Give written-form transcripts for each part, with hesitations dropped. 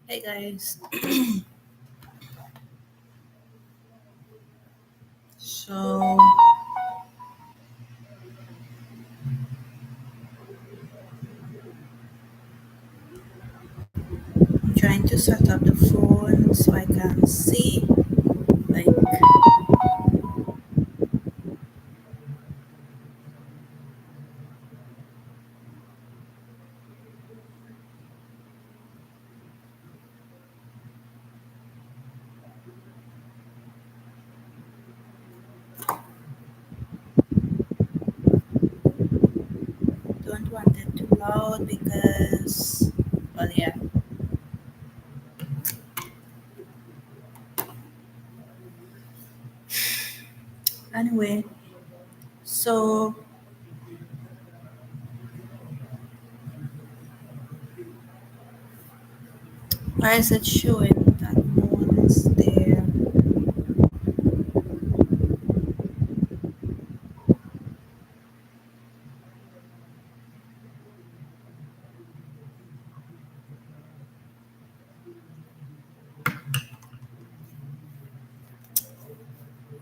Hey guys, so I'm trying to set up the phone so I can see. Like, don't want it too loud because, well, yeah. Anyway, so why is it showing that no one is there?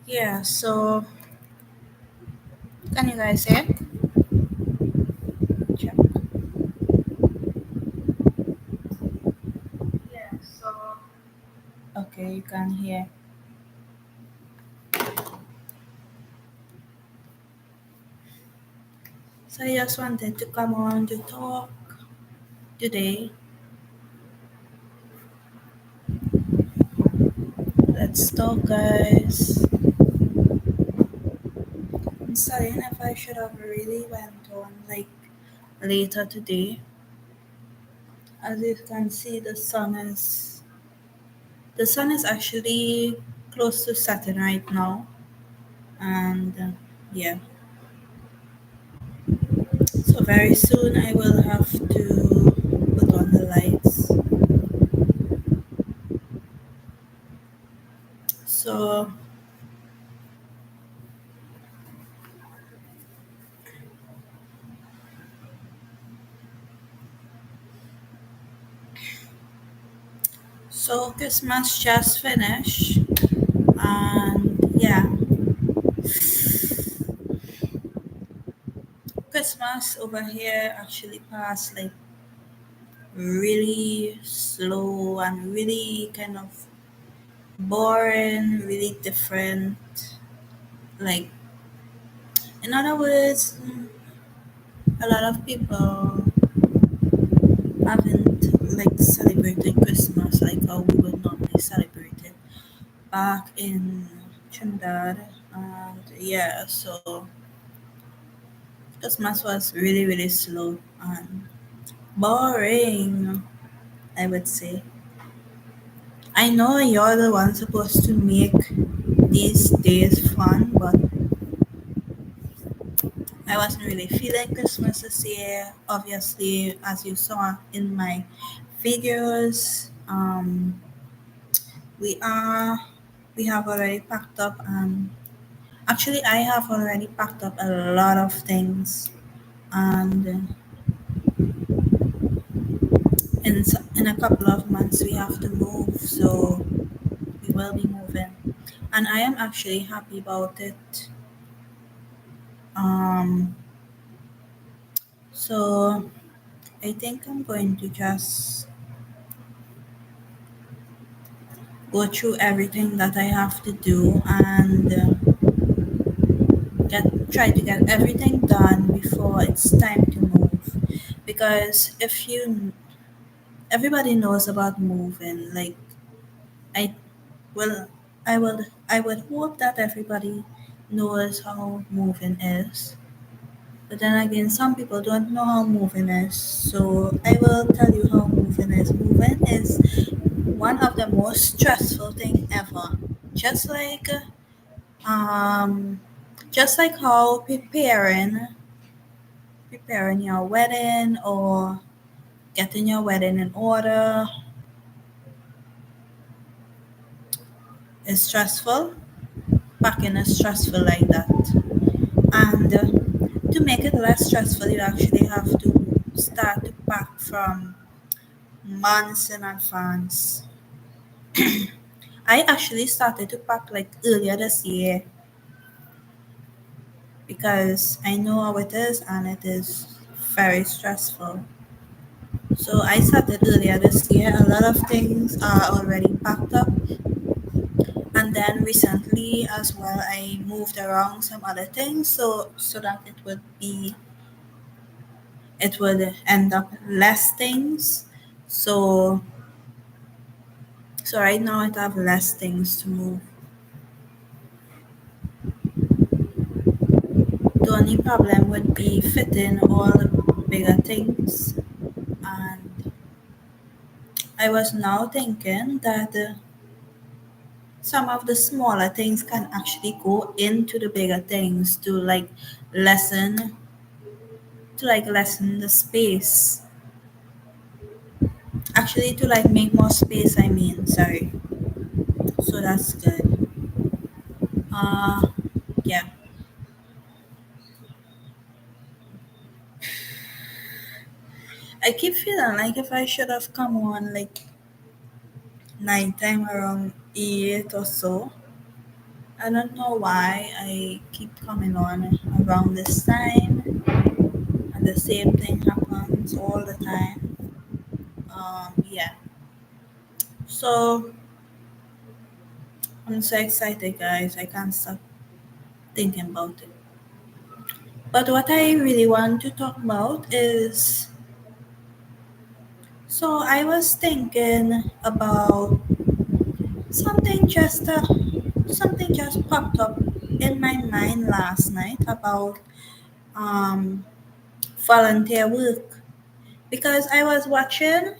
Yeah, so can you guys hear? Check. Yeah, so okay, you can hear. So I just wanted to come on to talk today. Let's talk, guys. I'm studying if I should have really went on like later today. As you can see, the sun is actually close to setting right now, and yeah. So very soon I will have to put on the lights. So Christmas just finished, and yeah, Christmas over here actually passed like really slow and really kind of boring, really different. Like, in other words, a lot of people haven't like celebrated Christmas like how we would normally celebrate it back in Trinidad. And yeah, so Christmas was really, really slow and boring, I would say. I know you're the one supposed to make these days fun, but I wasn't really feeling Christmas this year. Obviously, as you saw in my videos, we are we have already packed up, and actually, I have already packed up a lot of things, and in a couple of months we have to move, so we will be moving, and I am actually happy about it. Um, so I think I'm going to just go through everything that I have to do and get try to get everything done before it's time to move. Because if you everybody knows about moving, like I well I would hope that everybody knows how moving is. But then again, some people don't know how moving is. So I will tell you how moving is. Moving is one of the most stressful thing ever. Just like um just like how preparing your wedding or getting your wedding in order is stressful. Packing is stressful like that. And to make it less stressful, you actually have to start to pack from months in advance. I actually started to pack like earlier this year because I know how it is and it is very stressful. So I started earlier this year. A lot of things are already packed up. And then recently as well I moved around some other things so that it would end up less things. So so right now I have less things to move. The only problem would be fitting all the bigger things. And I was now thinking that some of the smaller things can actually go into the bigger things lessen lessen the space. Actually, to like make more space, I mean, sorry. So that's good. Uh, yeah. I keep feeling like if I should have come on like nighttime around 8 or so. I don't know why I keep coming on around this time and the same thing happens all the time. Yeah. So I'm so excited, guys. I can't stop thinking about it. But what I really want to talk about is so I was thinking about something just uh, something just popped up in my mind last night about um, volunteer work because I was watching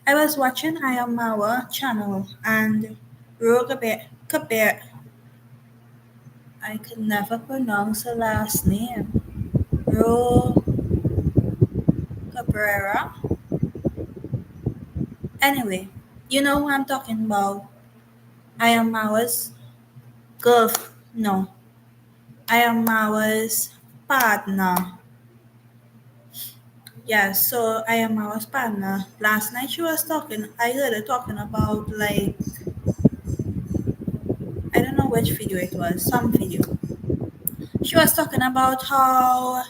Ayamawa channel and Kabir, I could never pronounce her last name. Ro Cabrera. Anyway, you know who I'm talking about. Ayamawa's girl. No, Ayamawa's partner. Yeah, so Ayamawa's partner. Last night she was talking. I heard her talking about like I don't know which video it was. Some video. She was talking about how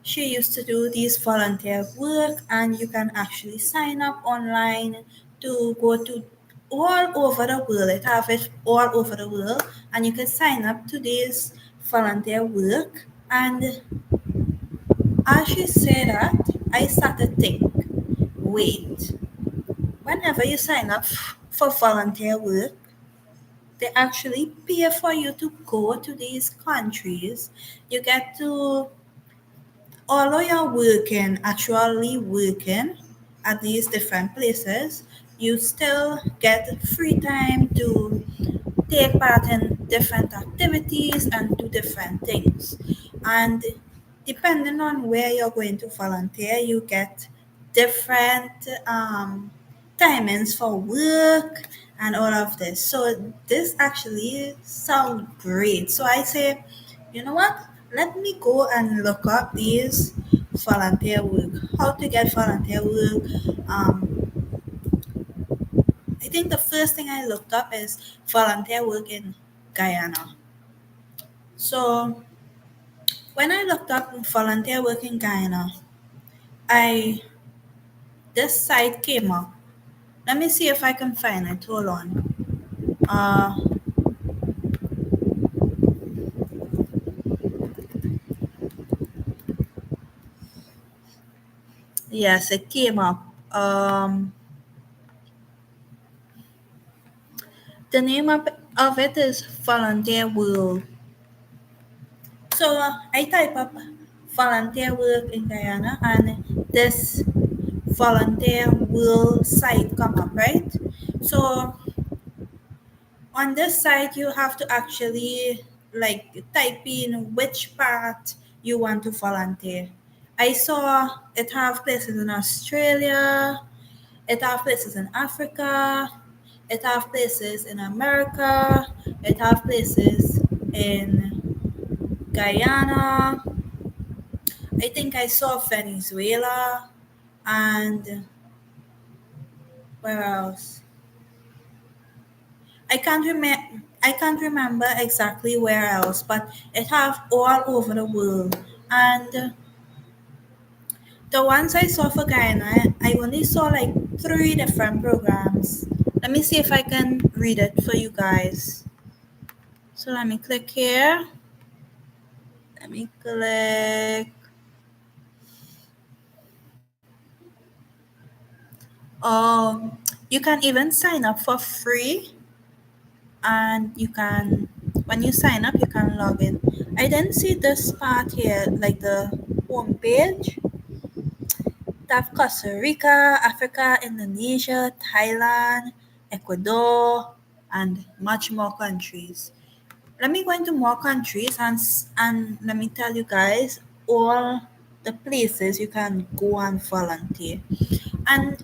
she used to do this volunteer work, and you can actually sign up online to go to all over the world. It have it all over the world, and you can sign up to this volunteer work. And as she said that, I started to think, wait, whenever you sign up for volunteer work, they actually pay for you to go to these countries. You get to although you're working, actually working at these different places, you still get free time to take part in different activities and do different things. And depending on where you're going to volunteer, you get different timings for work and all of this. So this actually sounds great. So I say, you know what? Let me go and look up these volunteer work. How to get volunteer work. I think the first thing I looked up is volunteer work in Guyana. So when I looked up volunteer work in Guyana, I this site came up. Let me see if I can find it. Hold on. Uh, yes, it came up. The name of it is Volunteer World. So I type up volunteer work in Guyana, and this volunteer world site come up, right? So on this site you have to actually like type in which part you want to volunteer. I saw it have places in Australia, it have places in Africa, it have places in America, it have places in Guyana. I think I saw Venezuela and Where else? I can't remember exactly where else, but it have all over the world. And the ones I saw for Guyana, I only saw like three different programs. Let me see if I can read it for you guys. So let me click here. Let me click. You can even sign up for free, and you can, when you sign up, you can log in. I didn't see this part here, like the home page. They have Costa Rica, Africa, Indonesia, Thailand, Ecuador, and much more countries. Let me go into more countries and let me tell you guys all the places you can go and volunteer. And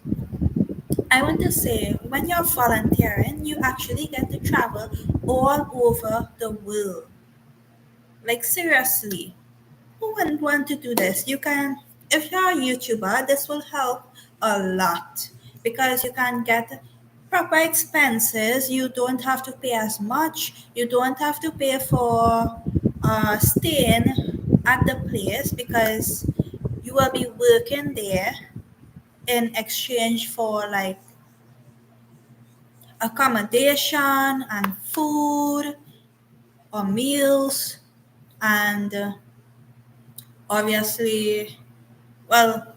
I want to say, when you're volunteering, you actually get to travel all over the world. Like, seriously, who wouldn't want to do this? You can, if you're a YouTuber, this will help a lot because you can get proper expenses. You don't have to pay as much. You don't have to pay for staying at the place because you will be working there in exchange for like accommodation and food or meals and obviously, well,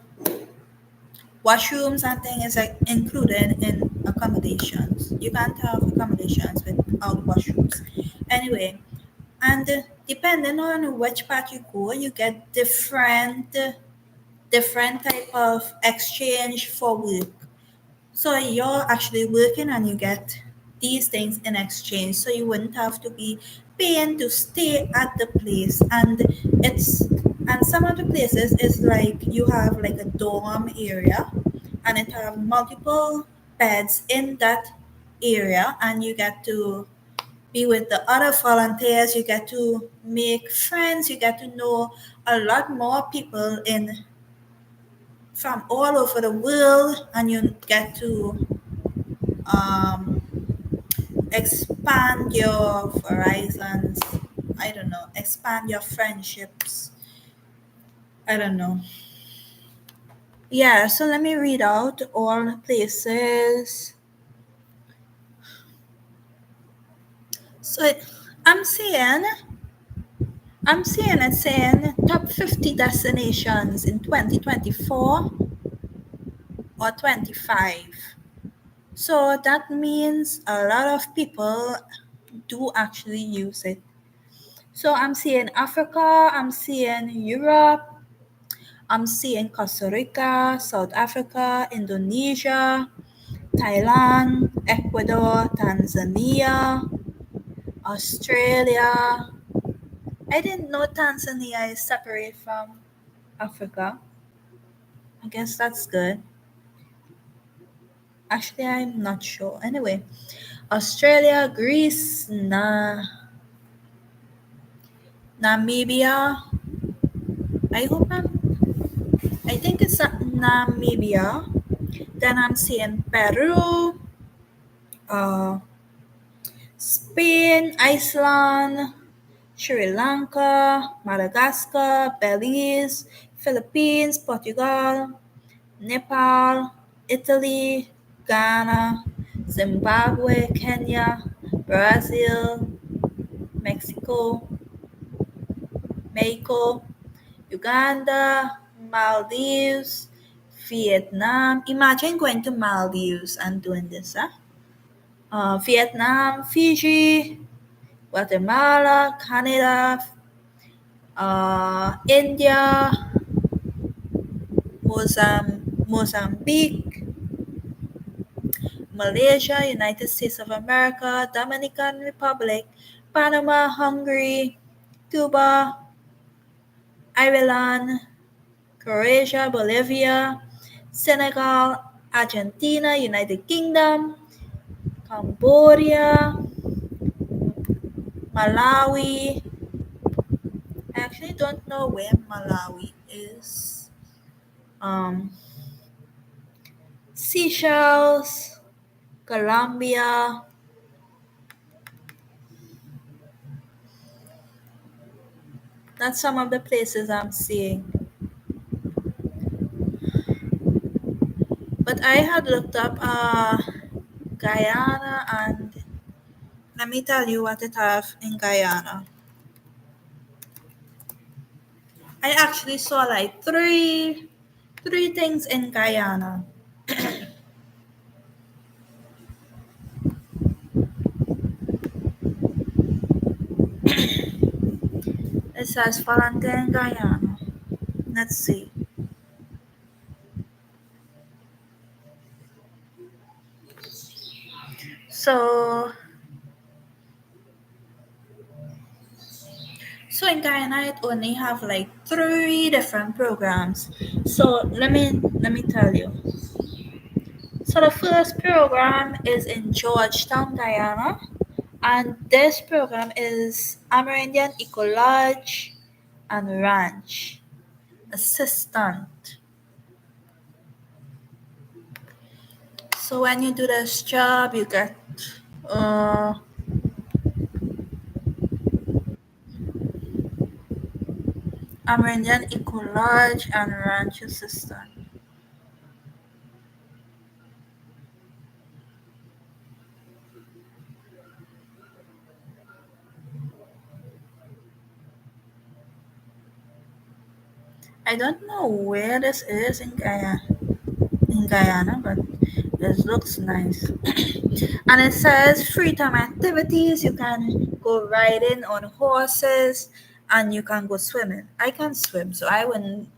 washrooms and things is like included in accommodations. You can't have accommodations without washrooms. Anyway, and depending on which part you go, you get different type of exchange for work. So you're actually working and you get these things in exchange. So you wouldn't have to be paying to stay at the place. It's and some of the places is like you have like a dorm area and it have multiple beds in that area and you get to be with the other volunteers, you get to make friends, you get to know a lot more people in from all over the world and you get to um, expand your horizons. I don't know, expand your friendships. I don't know. Yeah, so let me read out all the places. So I'm seeing it's saying top 50 destinations in 2024 or 25. So that means a lot of people do actually use it. So I'm seeing Africa, I'm seeing Europe, I'm seeing Costa Rica, South Africa, Indonesia, Thailand, Ecuador, Tanzania, Australia. I didn't know Tanzania is separate from Africa. I guess that's good. Actually, I'm not sure. Anyway, Australia, Greece, Namibia. I hope I think it's Namibia. Then I'm seeing Peru, uh, Spain, Iceland, Sri Lanka, Madagascar, Belize, Philippines, Portugal, Nepal, Italy, Ghana, Zimbabwe, Kenya, Brazil, Mexico, Mexico, Uganda, Maldives, Vietnam. Imagine going to Maldives and doing this, huh? Vietnam, Fiji, Guatemala, Canada, India, Mozambique, Malaysia, United States of America, Dominican Republic, Panama, Hungary, Cuba, Ireland, Croatia, Bolivia, Senegal, Argentina, United Kingdom, Cambodia, Malawi. I actually don't know where Malawi is. Um, Seychelles, Colombia. That's some of the places I'm seeing. But I had looked up Guyana, and let me tell you what it have in Guyana. I actually saw like three things in Guyana. It says Valentine, Guyana. Let's see. So, so in Guyana, it only have like three different programs. So let me tell you. So the first program is in Georgetown, Guyana, and this program is Amerindian Eco Lodge and Ranch Assistant. So when you do this job, you get uh, Amerindian Eco Lodge and Ranch Assistant. I don't know where this is in Guyana, but this looks nice. And it says free time activities. You can go riding on horses, and you can go swimming. I can swim, so I wouldn't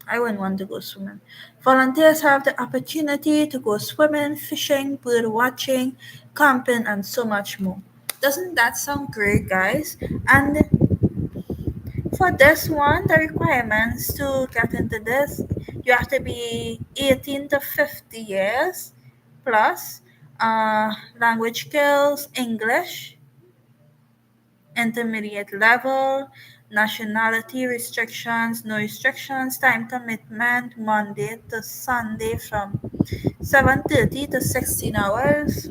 want to go swimming. Volunteers have the opportunity to go swimming, fishing, bird watching, camping, and so much more. Doesn't that sound great, guys? And for this one, the requirements to get into this, you have to be 18 to 50 years plus, language skills, English, intermediate level, nationality restrictions, no restrictions, time commitment, Monday to Sunday from 7:30 to 16 hours.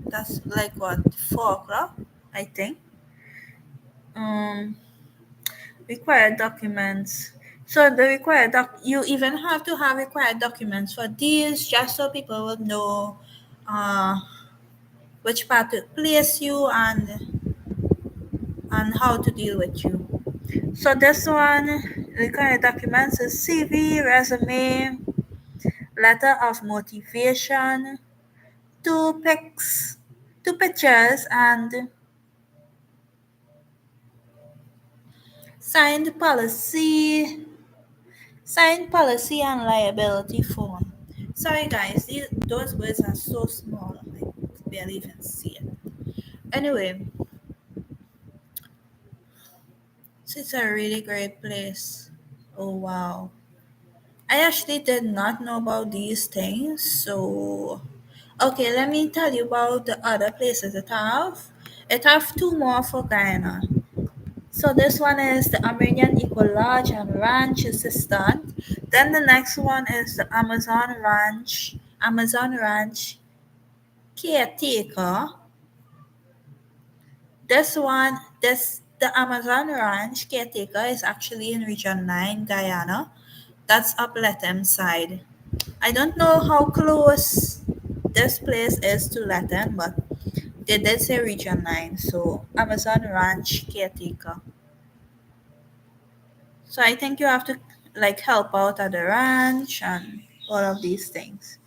That's like what, 4 o'clock, I think. Um, Required documents. So the required you even have to have required documents for these, just so people will know uh, which part to place you, and how to deal with you. So this one, required documents is CV, resume, letter of motivation, two pics, two pictures, and signed policy, signed policy and liability form. Sorry guys, those words are so small, I barely even see it. Anyway, so it's a really great place. Oh wow. I actually did not know about these things, so okay, let me tell you about the other places it have. It have two more for Guyana. So this one is the Armenian Eco Lodge and Ranch Assistant. Then the next one is the Amazon Ranch Caretaker. The Amazon Ranch Caretaker is actually in Region 9, Guyana. That's up Latham side. I don't know how close this place is to Latin, but they did say Region 9, so Amazon Ranch Caretaker. So I think you have to like help out at the ranch and all of these things.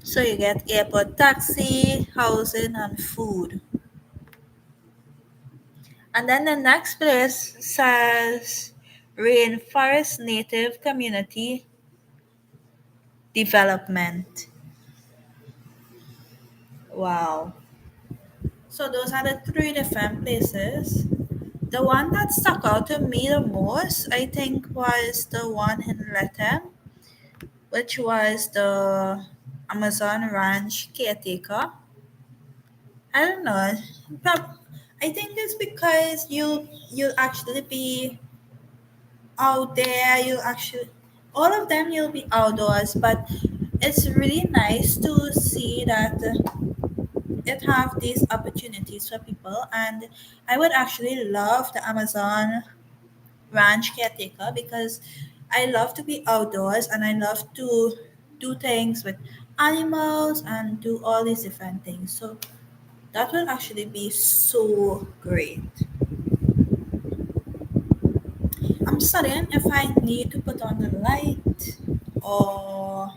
So you get airport taxi, housing, and food. And then the next place says Rainforest Native Community Development. Wow. So those are the three different places. The one that stuck out to me the most, I think, was the one in Latam, which was the Amazon Ranch caretaker. I don't know. Prob- I think it's because you'll actually be out there. You'll actually all of them you'll be outdoors, but it's really nice to see that it have these opportunities for people. And I would actually love the Amazon Ranch caretaker because I love to be outdoors and I love to do things with animals and do all these different things. So that will actually be so great. I'm studying if I need to put on the light or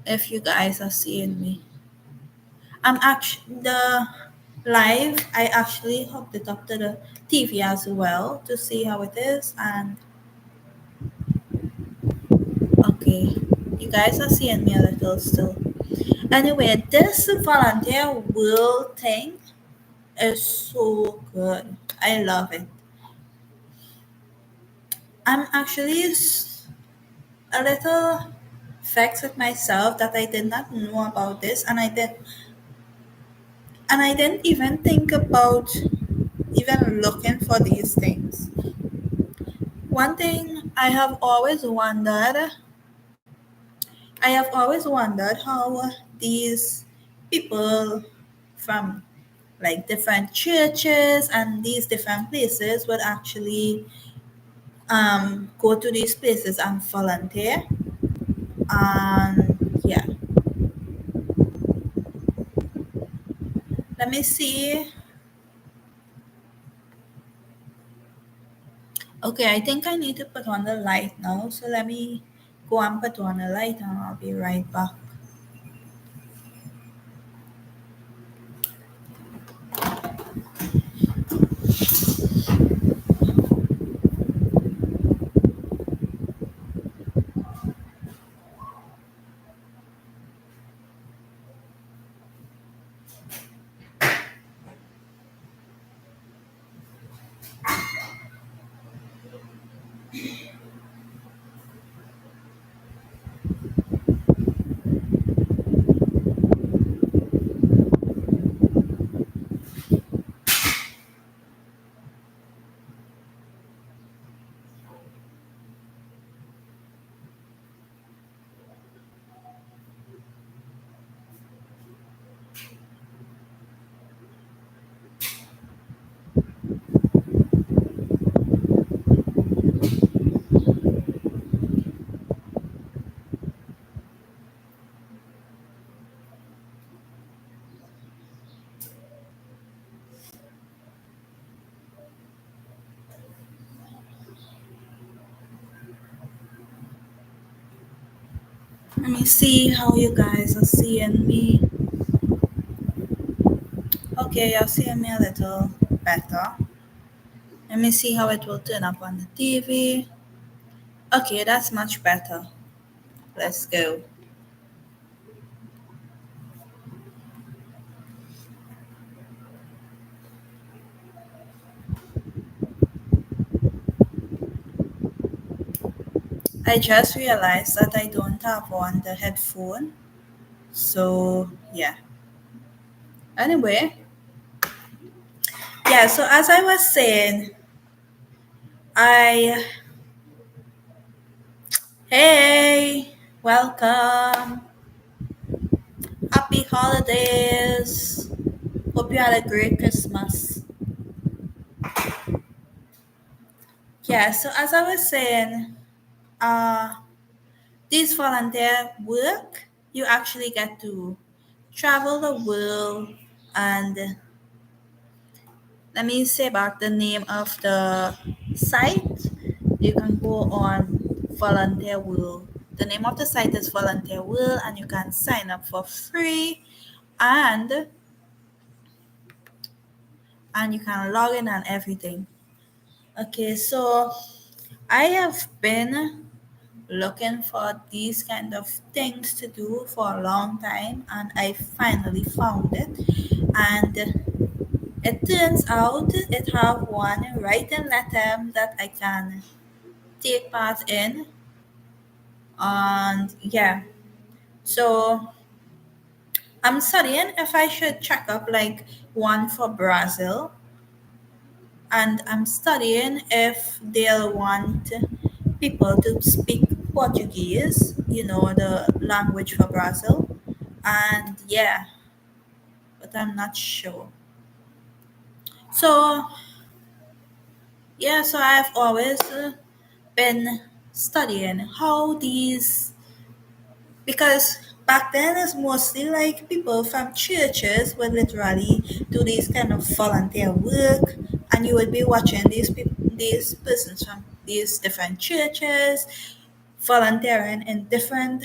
if you guys are seeing me. I'm actually the live. I actually hooked it up to the TV as well to see how it is. And okay, you guys are seeing me a little still. Anyway, this volunteer will thing is so good. I love it. I'm actually a little vexed with myself that I did not know about this, and I didn't even think about even looking for these things. One thing I have always wondered how these people from like different churches and these different places would actually go to these places and volunteer. And yeah, let me see. Okay, I think I need to put on the light now. So let me go and put on the light and I'll be right back. Let me see how you guys are seeing me. Okay, you're seeing me a little better. Let me see how it will turn up on the TV. Okay, that's much better. Let's go. I just realized that I don't have on the headphone. So, yeah. Anyway, yeah, so as I was saying, I. Hey, welcome. Happy holidays. Hope you had a great Christmas. Yeah, so as I was saying, uh, this volunteer work, you actually get to travel the world and let me say back the name of the site. You can go on Volunteer World. The name of the site is Volunteer World, and you can sign up for free, and you can log in and everything. Okay, so I have been looking for these kind of things to do for a long time, and I finally found it. And it turns out it have one right in Latam that I can take part in. And yeah, so I'm studying if I should check up like one for Brazil, and I'm studying if they'll want people to speak Portuguese, the language for Brazil. And yeah, but I'm not sure. So yeah, so I've always been studying how these, because back then it's mostly like people from churches would literally do these kind of volunteer work, and you would be watching these people, these persons from these different churches volunteering in different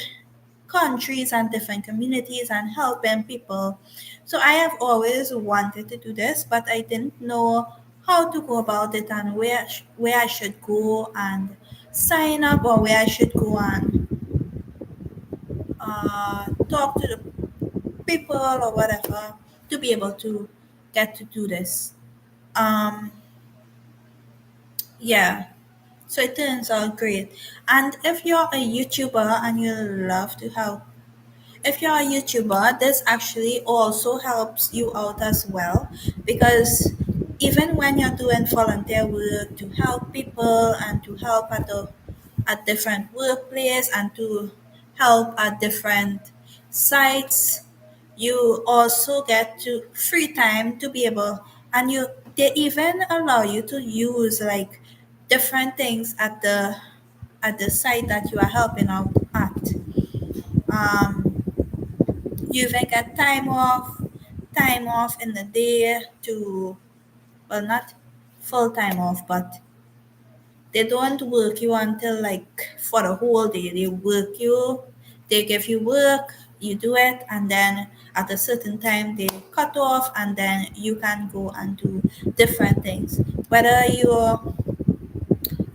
countries and different communities and helping people. So I have always wanted to do this, but I didn't know how to go about it and where I should go and sign up, or where I should go and talk to the people or whatever to be able to get to do this. Um, yeah, so it turns out great. And if you're a YouTuber and you love to help, if you're a YouTuber, this actually also helps you out as well, because even when you're doing volunteer work to help people and to help at different workplace and to help at different sites, you also get to free time to be able, and they even allow you to use like different things at the site that you are helping out at. um, you even get time off in the day to, well, not full time off, but they don't work you until like for the whole day. They give you work, you do it, and then at a certain time they cut off, and then you can go and do different things. Whether you're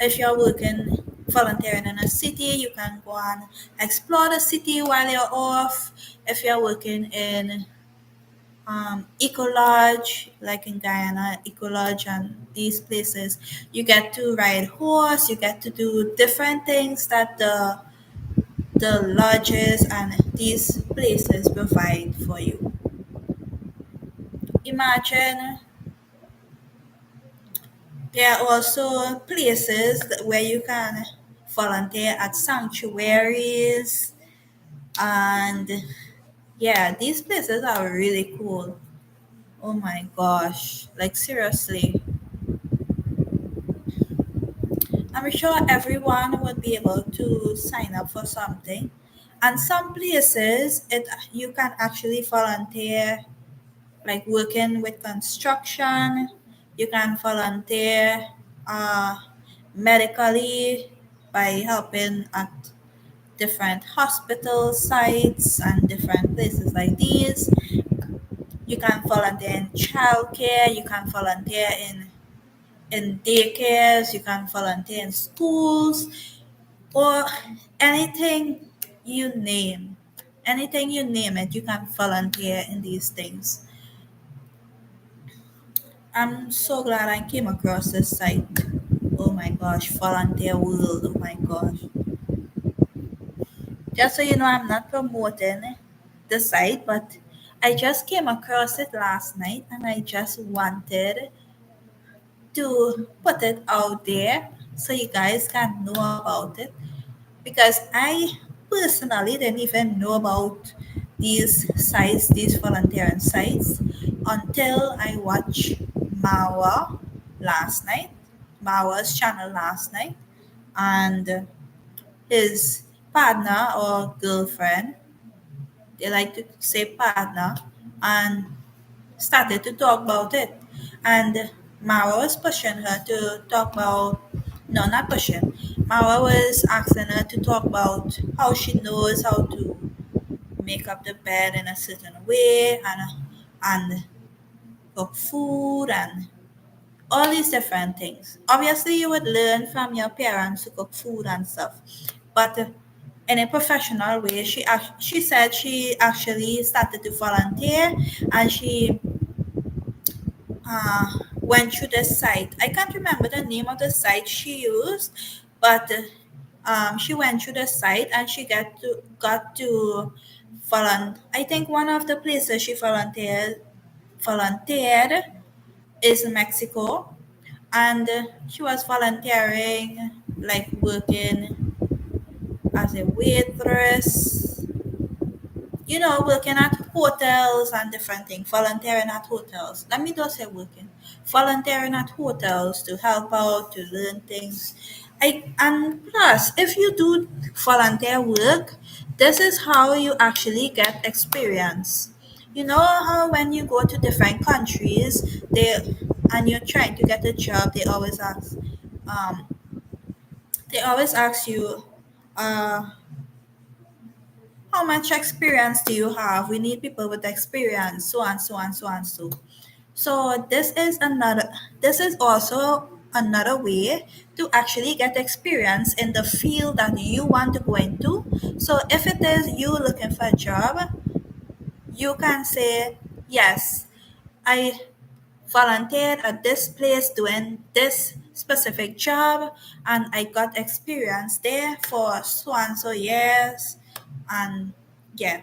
If you're working volunteering in a city, you can go and explore the city while you're off. If you're working in Eco Lodge, like in Guyana, Eco Lodge and these places, you get to ride horse, you get to do different things that the lodges and these places provide for you. Imagine there are also places where you can volunteer at sanctuaries, and yeah, these places are really cool. Oh my gosh, like seriously. I'm sure everyone would be able to sign up for something. And some places you can actually volunteer, like working with construction. You can volunteer uh, medically by helping at different hospital sites and different places like these. You can volunteer in childcare. You can volunteer in daycares. You can volunteer in schools, or anything you name. Anything you name it, you can volunteer in these things. I'm so glad I came across this site. Oh my gosh, Volunteer World. Oh my gosh. Just so you know, I'm not promoting the site, but I just came across it last night and I just wanted to put it out there so you guys can know about it, because I personally didn't even know about these volunteering sites, until I watched Mawa last night, Mawa's channel last night, and his partner or girlfriend, they like to say partner, and started to talk about it. And Mara was pushing her to talk about, no, not pushing. Mara was asking her to talk about how she knows how to make up the bed in a certain way, and cook food and all these different things. Obviously, you would learn from your parents to cook food and stuff, but in a professional way, she said she actually started to volunteer, and she went through the site. I can't remember the name of the site she used, but she went through the site and she got to volunteer. I think one of the places she volunteered is Mexico, and she was volunteering, like working as a waitress, working at hotels and different things, volunteering at hotels. Let me just say working, volunteering at hotels to help out, to learn things. And plus, if you do volunteer work, this is how you actually get experience. You know how when you go to different countries, and you're trying to get a job, um, they always ask you, uh, how much experience do you have? We need people with experience, so and so and so and so. So this is also another way to actually get experience in the field that you want to go into. So if it is you looking for a job, you can say, yes, I volunteered at this place doing this specific job and I got experience there for so and so years. And yeah.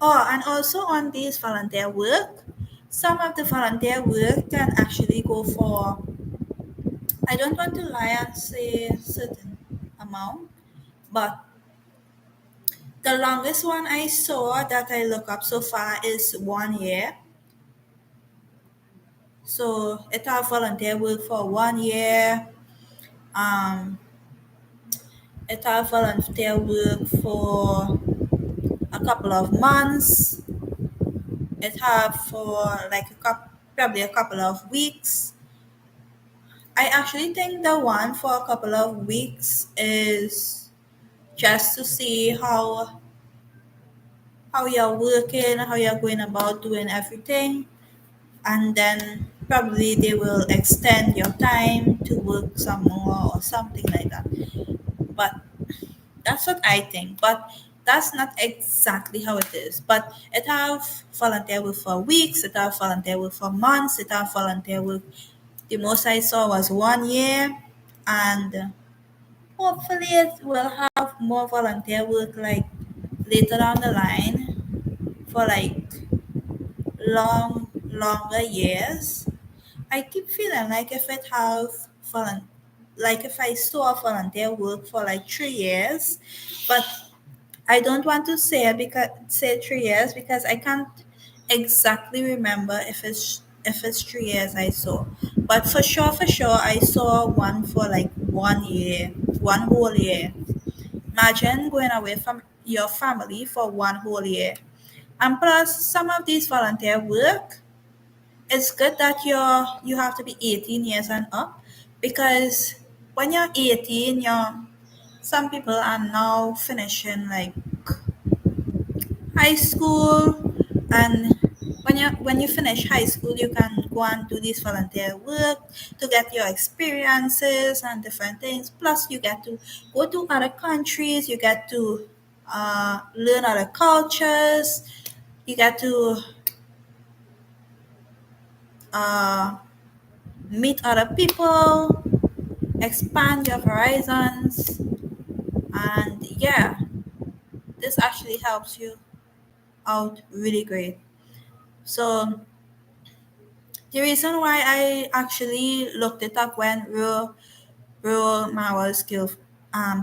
Oh, and also on this volunteer work, some of the volunteer work can actually go for, I don't want to lie and say certain amount, but the longest one I saw that I look up so far is 1 year. So it have volunteer work for 1 year. Um, it have volunteer work for a couple of months. It have for like probably a couple of weeks. I actually think the one for a couple of weeks is just to see how you're working, how you're going about doing everything, and then probably they will extend your time to work some more or something like that. But that's what I think. But that's not exactly how it is. But it have volunteer work for weeks, it have volunteer work for months, it have volunteer work. The most I saw was 1 year, and hopefully, it will have more volunteer work like later down the line for like longer years. I keep feeling like if it have like if I saw volunteer work for like 3 years, but I don't want to say 3 years because I can't exactly remember if it's 3 years I saw. But for sure, I saw one for like 1 year, one whole year. Imagine going away from your family for one whole year. And plus, some of these volunteer work, it's good that you have to be 18 years and up because when you're 18, some people are now finishing like high school, and when you finish high school you can go and do this volunteer work to get your experiences and different things. Plus you get to go to other countries, you get to learn other cultures, you get to uh, meet other people, expand your horizons, and yeah, this actually helps you out really great. So the reason why I actually looked it up when Ro Mawa's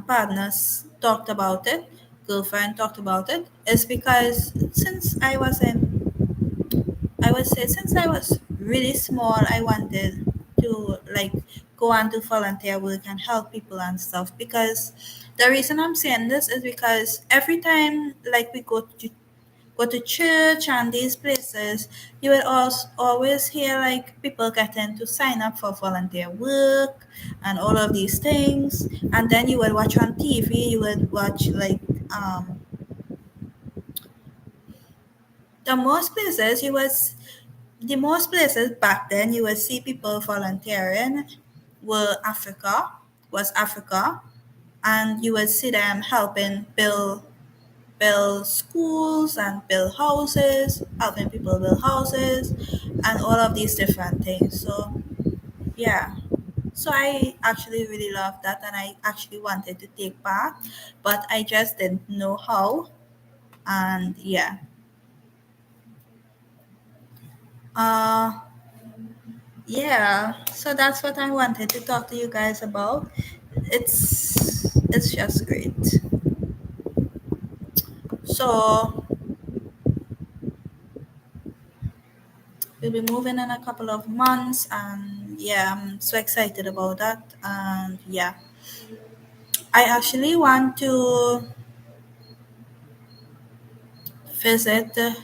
partners talked about it, girlfriend talked about it, is because I would say since I was really small, I wanted to like go on to volunteer work and help people and stuff. Because the reason I'm saying this is because every time like we go to church and these places, you will also always hear like people getting to sign up for volunteer work and all of these things. And then you will watch on TV, you will watch like the most places you was the most places back then you would see people volunteering were Africa, and you would see them helping build schools and build houses, helping people build houses, and all of these different things. So yeah, So I actually really love that, and I actually wanted to take part, but I just didn't know how. And yeah, uh, yeah. So that's what I wanted to talk to you guys about. It's just great. So we'll be moving in a couple of months, and yeah, I'm so excited about that. And yeah, I actually want to visit. I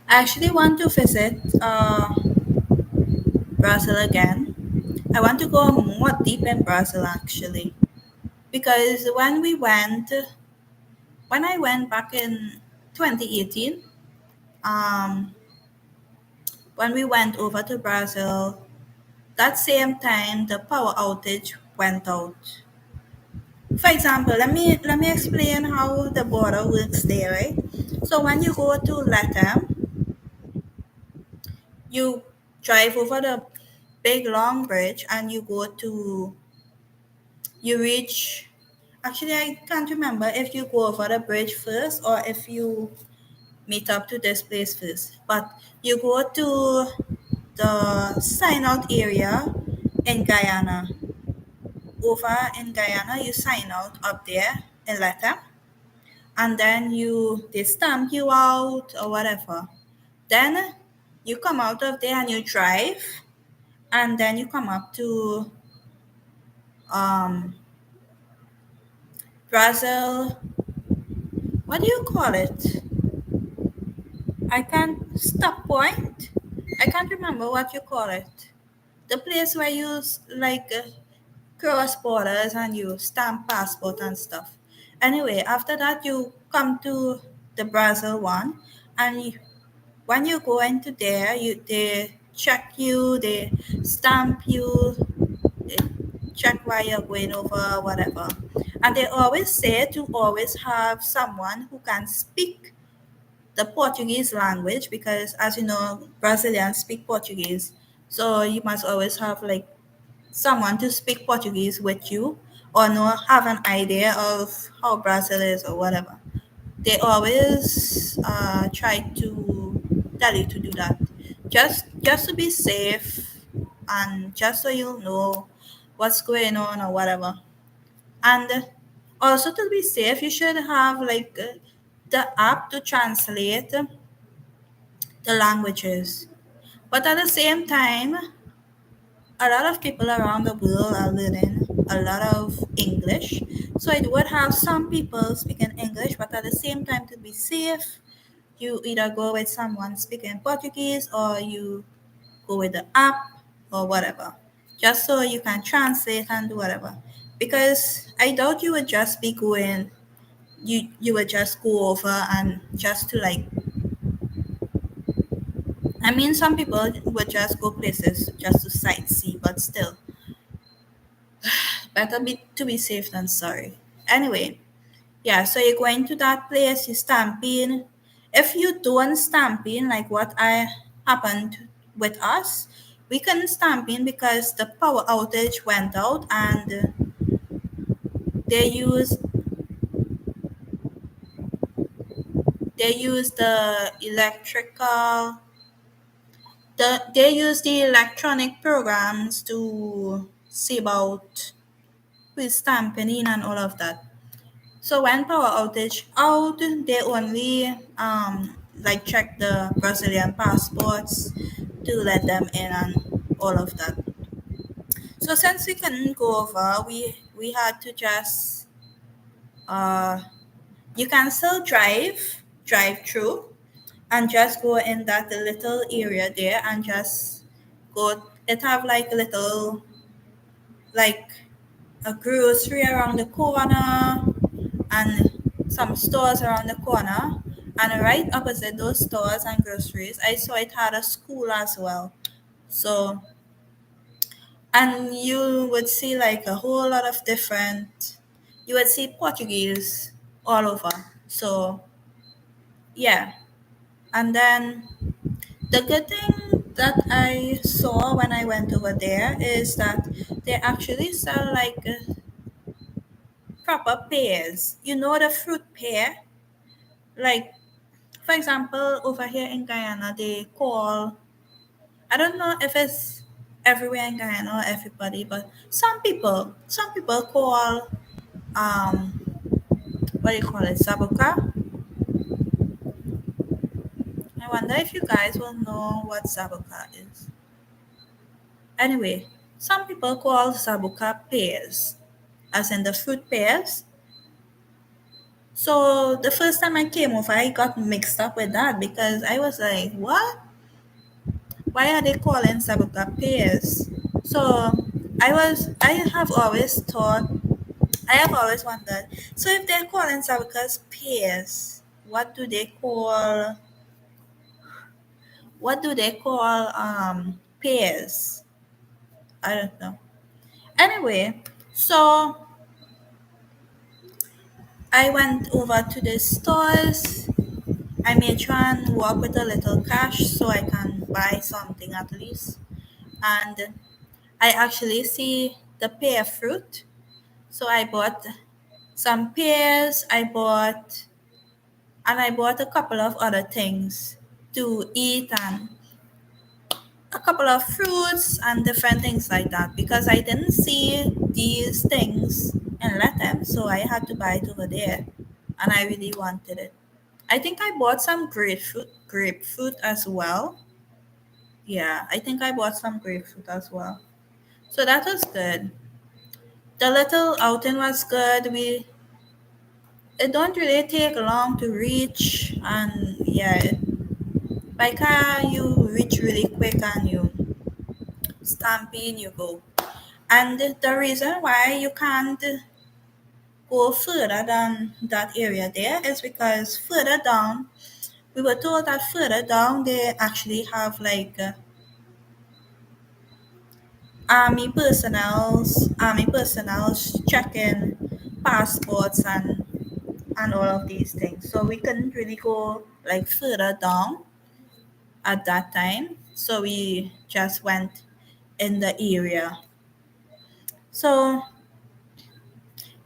actually want to visit Brazil again. I want to go more deep in Brazil actually, because when I went back in 2018, um, when we went over to Brazil, that same time the power outage went out. For example, let me explain how the border works there, right? So when you go to Latam, you drive over the big long bridge and you reach. Actually, I can't remember if you go over the bridge first or if you meet up to this place first. But you go to the sign out area in Guyana. Over in Guyana, you sign out up there in Latam, and then they stamp you out or whatever. Then you come out of there and you drive, and then you come up to um, Brazil. What do you call it? I can't stop point. I can't remember what you call it. The place where you cross borders and you stamp passport and stuff. Anyway, after that you come to the Brazil one, and when you go into there, they check you, they stamp you, they check why you're going over, whatever. And they always say to always have someone who can speak the Portuguese language, because as you know, Brazilians speak Portuguese. So you must always have like someone to speak Portuguese with you, or know have an idea of how Brazil is or whatever. They always try to tell you to do that, just to be safe, and just so you'll know what's going on or whatever. And also to be safe, you should have the app to translate the languages. But at the same time, a lot of people around the world are learning a lot of English. So it would have some people speaking English, but at the same time, to be safe, you either go with someone speaking Portuguese or you go with the app or whatever, just so you can translate and do whatever. Because I doubt you would just be going, you would just go over and just to I mean, some people would just go places just to sightsee, but still, better be to be safe than sorry. Anyway, yeah, so you go into that place, you stamp in. If you don't stamp in, like what I happened with us, we couldn't stamp in because the power outage went out, and they use they use they use the electronic programs to see about with stamping in and all of that. So when power outage out, they only check the Brazilian passports to let them in and all of that. So since we couldn't go over, we had to just uh you can still drive through and just go in that little area there and just go. It have like a little like a grocery around the corner and some stores around the corner. And right opposite those stores and groceries, I saw it had a school as well. So, and you would see like a whole lot of you would see Portuguese all over. So, yeah. And then the good thing that I saw when I went over there is that they actually sell like proper pears. You know the fruit pear? Like, for example, over here in Guyana, they call, I don't know if it's everywhere in Guyana or everybody, but some people call, um, what do you call it, Zabuka? I wonder if you guys will know what Zabuka is. Anyway, some people call Zabuka pears, as in the fruit pears. So the first time I came over, I got mixed up with that because I was like, what? Why are they calling Sabuka pears? So I have always wondered. So if they're calling Sabukas pears, what do they call pears? I don't know. Anyway, so I went over to the stores. I made sure and walk with a little cash so I can buy something at least. And I actually see the pear fruit. So I bought some pears, I bought a couple of other things to eat and a couple of fruits and different things like that because I didn't see these things in Latin, so I had to buy it over there and I really wanted it. I think I bought some grapefruit as well. Yeah, I think I bought some grapefruit as well. So that was good. The little outing was good. It don't really take long to reach and yeah, by car you reach really quick and you stamping you go. And the reason why you can't go further than that area there is because further down we were told that further down they actually have like army personnels checking passports and all of these things. So we couldn't really go like further down at that time. So we just went in the area. So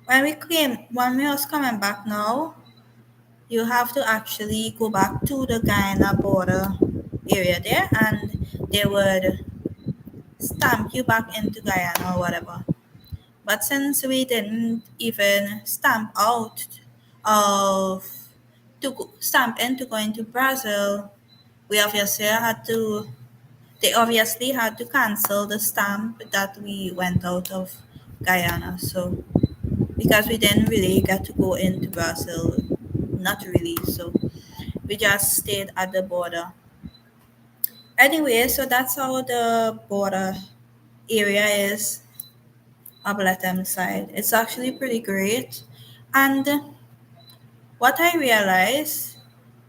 when we was coming back now, you have to actually go back to the Guyana border area there, and they would stamp you back into Guyana or whatever. But since we didn't even stamp out of stamp into going to Brazil, we obviously had to they obviously had to cancel the stamp that we went out of Guyana. So because we didn't really get to go into Brazil, not really. So we just stayed at the border. Anyway, so that's how the border area is of Latam side. It's actually pretty great. And what I realized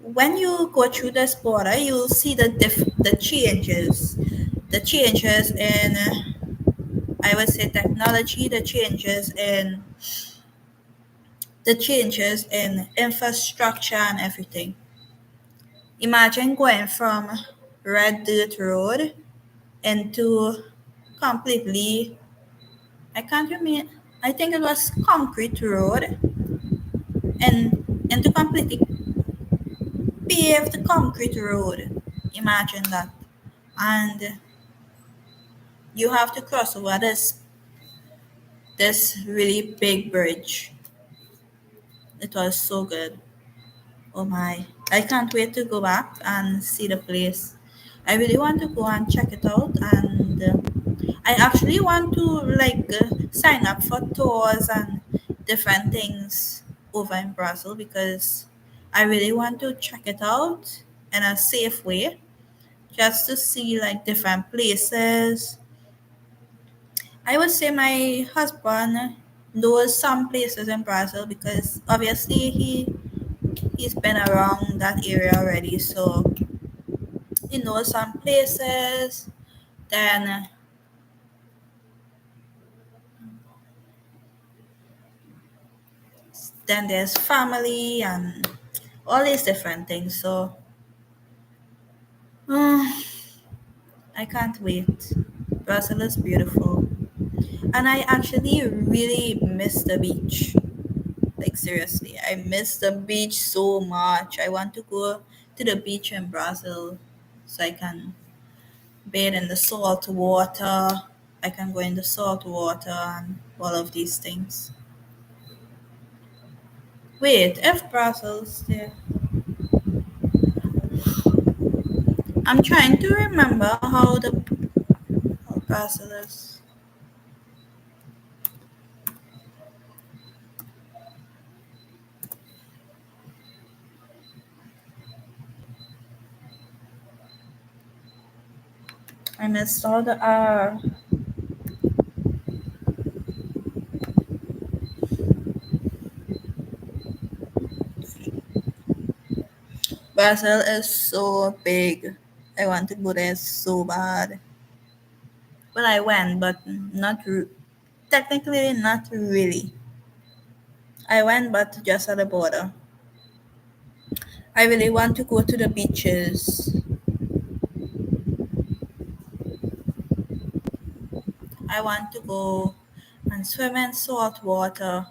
when you go through this border, you'll see the changes in I would say technology, the changes in infrastructure and everything. Imagine going from red dirt road into completely I can't remember I think it was concrete road and into completely paved concrete road. Imagine that. And you have to cross over this really big bridge. It was so good. Oh my. I can't wait to go back and see the place. I really want to go and check it out and I actually want to sign up for tours and different things over in Brazil because I really want to check it out in a safe way just to see like different places. I would say my husband knows some places in Brazil because obviously he's been around that area already, so he knows some places. Then there's family and all these different things. So I can't wait. Brussels is beautiful. And I actually really miss the beach. Like, seriously, I miss the beach so much. I want to go to the beach in Brazil so I can bathe in the salt water. I can go in the salt water and all of these things. Wait, if Brussels there. I'm trying to remember how Brussels is. I missed all the R. Brazil is so big. I want to go there so bad. Well, I went, but technically not really. I went, but just at the border. I really want to go to the beaches. I want to go and swim in salt water.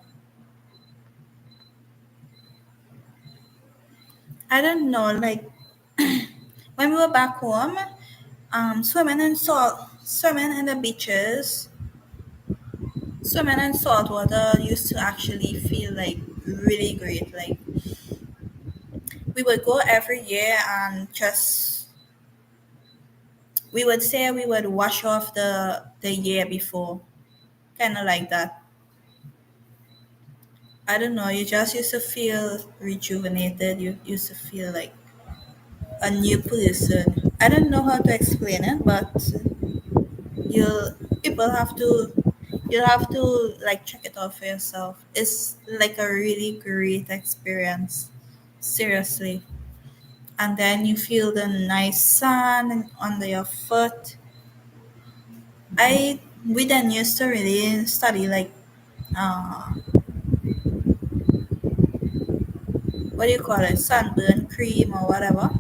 I don't know, like when we were back home, swimming in the beaches, swimming in salt water used to actually feel like really great. Like we would go every year and just we would say we would wash off the year before, kind of like that. I don't know. You just used to feel rejuvenated. You used to feel like a new person. I don't know how to explain it, but you people have to you have to like check it out for yourself. It's like a really great experience. Seriously. And then you feel the nice sun under your foot. I we then used to really study like uh what do you call it, sunburn cream or whatever,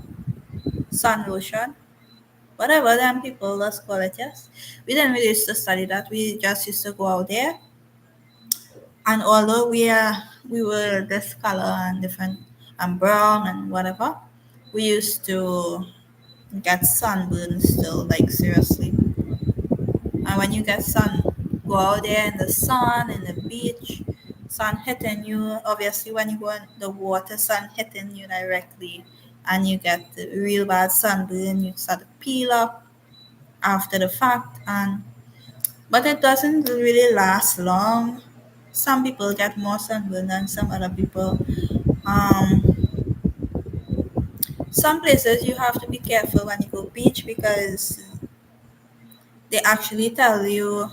sun lotion, whatever them people let's call it. Yes, we didn't really used to study that. We just used to go out there, and although we were this color and different and brown and whatever, we used to get sunburn still. Like, seriously. And when you get sun, go out there in the sun, in the beach, sun hitting you. Obviously, when you go in the water, sun hitting you directly, and you get the real bad sunburn. You start to peel up after the fact, and but it doesn't really last long. Some people get more sunburn than some other people. Um, some places you have to be careful when you go beach because they actually tell you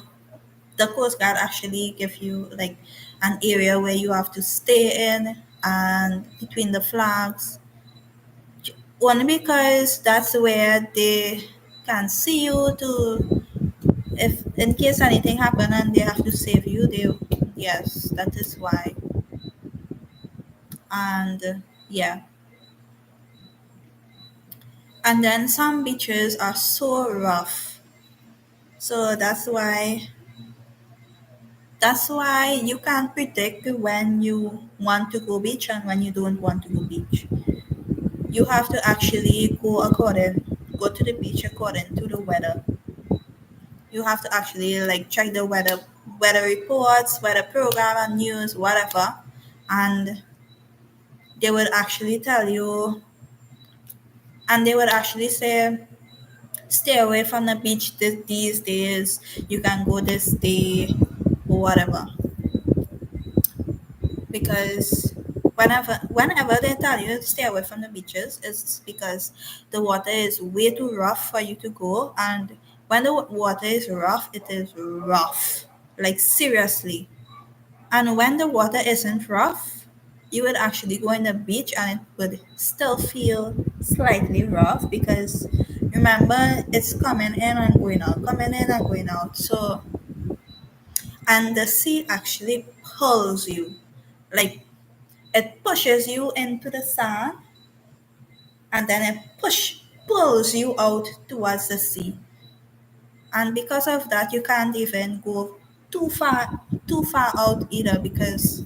the Coast Guard actually give you like an area where you have to stay in and between the flags. Only because that's where they can see you to if in case anything happen and they have to save you, they yes, that is why. And yeah. And then some beaches are so rough. So that's why you can't predict when you want to go beach and when you don't want to go beach. You have to actually go to the beach according to the weather. You have to actually like check the weather reports, weather program and news, whatever, and they will actually tell you, and they will actually say stay away from the beach these days. You can go this day or whatever, because whenever they tell you to stay away from the beaches, it's because the water is way too rough for you to go. And when the water is rough, it is rough, like, seriously. And when the water isn't rough, you would actually go in the beach and it would still feel slightly rough because remember it's coming in and going out, coming in and going out. So, and the sea actually pulls you, like, it pushes you into the sand and then it pulls you out towards the sea. And because of that, you can't even go too far out either, because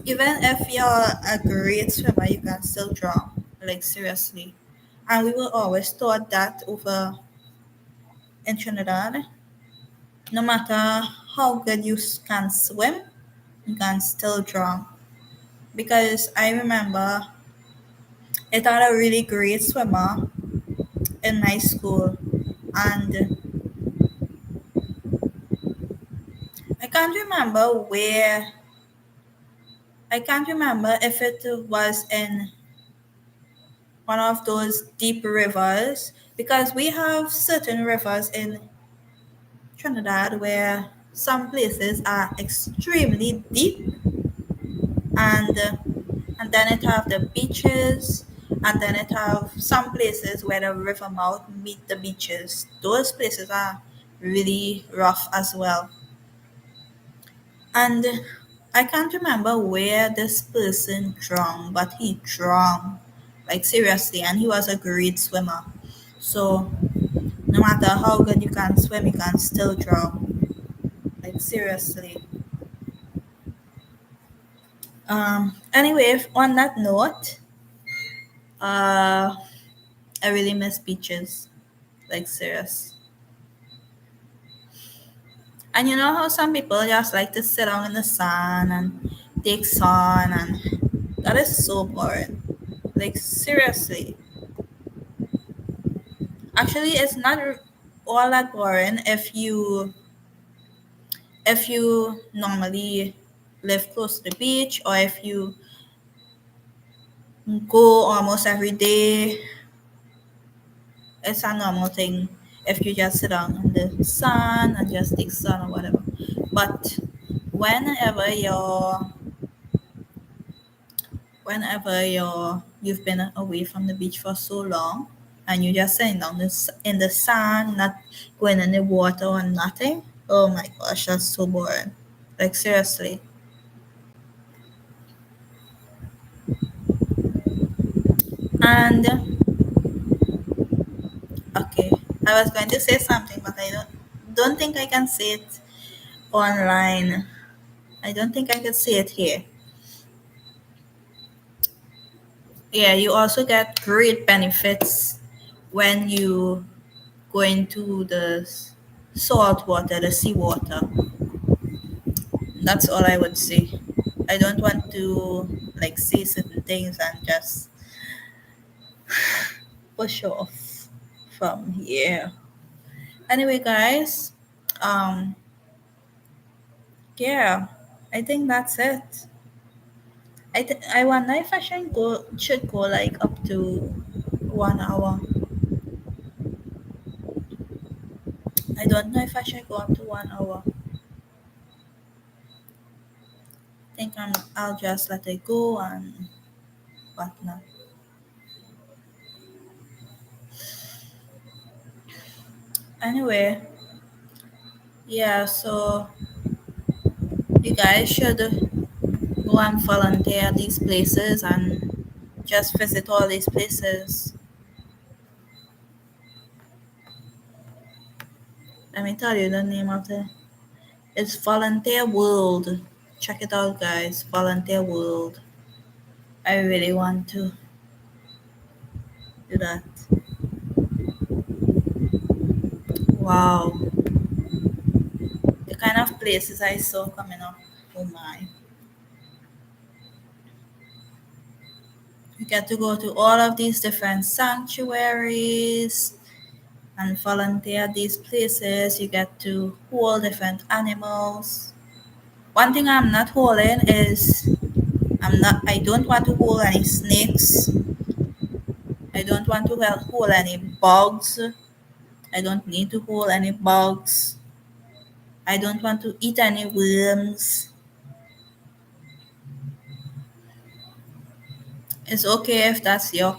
even if you're a great swimmer, you can still drown. Like seriously. And we were always taught that over in Trinidad. No matter how good you can swim, you can still drown. Because I remember it had a really great swimmer in my school, and I can't remember where. I can't remember if it was in one of those deep rivers, because we have certain rivers in Trinidad where some places are extremely deep, and and then it have the beaches, and then it have some places where the river mouth meet the beaches. Those places are really rough as well. And I can't remember where this person drowned, but he drowned. Like seriously, and he was a great swimmer. So no matter how good you can swim, you can still drown. Like seriously. Anyway, on that note, uh, I really miss beaches. Like serious. And you know how some people just like to sit down in the sun and take sun, and that is so boring. Like seriously. Actually, it's not all that boring if you normally live close to the beach, or if you go almost every day. It's a normal thing if you just sit down in the sun and just take sun or whatever. But whenever you've been away from the beach for so long, and you just sitting down in the sun, not going in the water or nothing, oh my gosh, that's so boring. Like seriously. And okay, I was going to say something, but I don't think I can say it online. I don't think I can say it here. Yeah, you also get great benefits when you go into the salt water, the seawater. That's all I would say. I don't want to like say certain things and just push off from here. Anyway, guys, um, yeah, I think that's it. I wonder if I should go like up to 1 hour. I don't know if I should go up to 1 hour. Think I'll just let it go and whatnot. Anyway, yeah, so you guys should go and volunteer at these places and just visit all these places. Let me tell you the name of the it's Volunteer World. Check it out, guys. Volunteer World. I really want to do that. Wow, the kind of places I saw coming up. Oh my. You get to go to all of these different sanctuaries and volunteer at these places. You get to hold different animals. One thing I'm not holding is I don't want to hold any snakes. I don't want to hold any bugs. I don't need to hold any bugs. I don't want to eat any worms. It's okay if that's your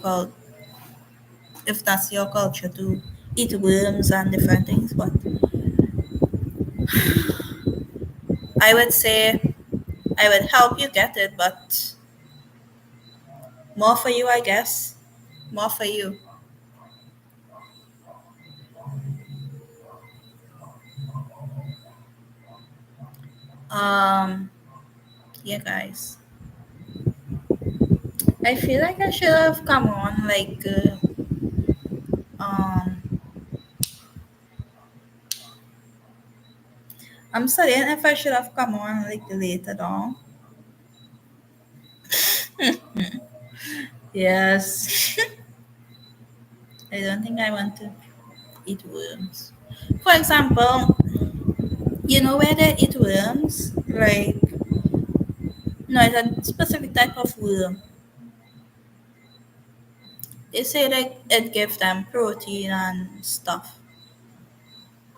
culture to eat worms and different things, but I would say I would help you get it, but more for you, I guess. More for you. Um, yeah, guys. I feel like I should have come on um, I'm studying if I should have come on like later on. Yes. I don't think I want to eat worms. For example, you know where they eat worms? Like, no, it's a specific type of worm. They say that it gives them protein and stuff.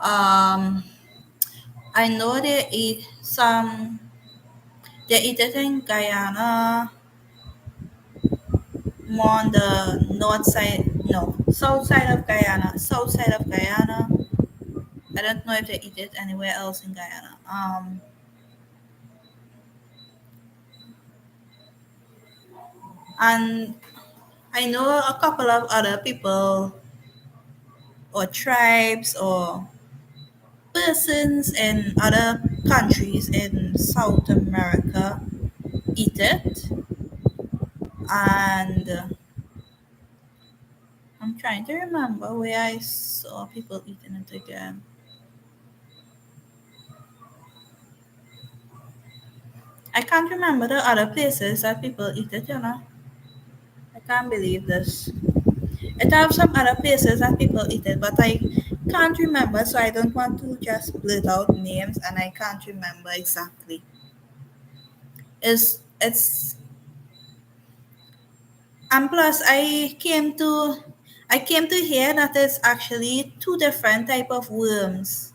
Um, I know they eat it in Guyana, more on the north side, no, south side of Guyana. South side of Guyana. I don't know if they eat it anywhere else in Guyana. And I know a couple of other people or tribes or persons in other countries in South America eat it. And I'm trying to remember where I saw people eating it again. I can't remember the other places that people eat it, you know. I can't believe this. It have some other places that people eat it, but I can't remember, so I don't want to just blurt out names and I can't remember exactly. It's and plus I came to hear that it's actually two different type of worms.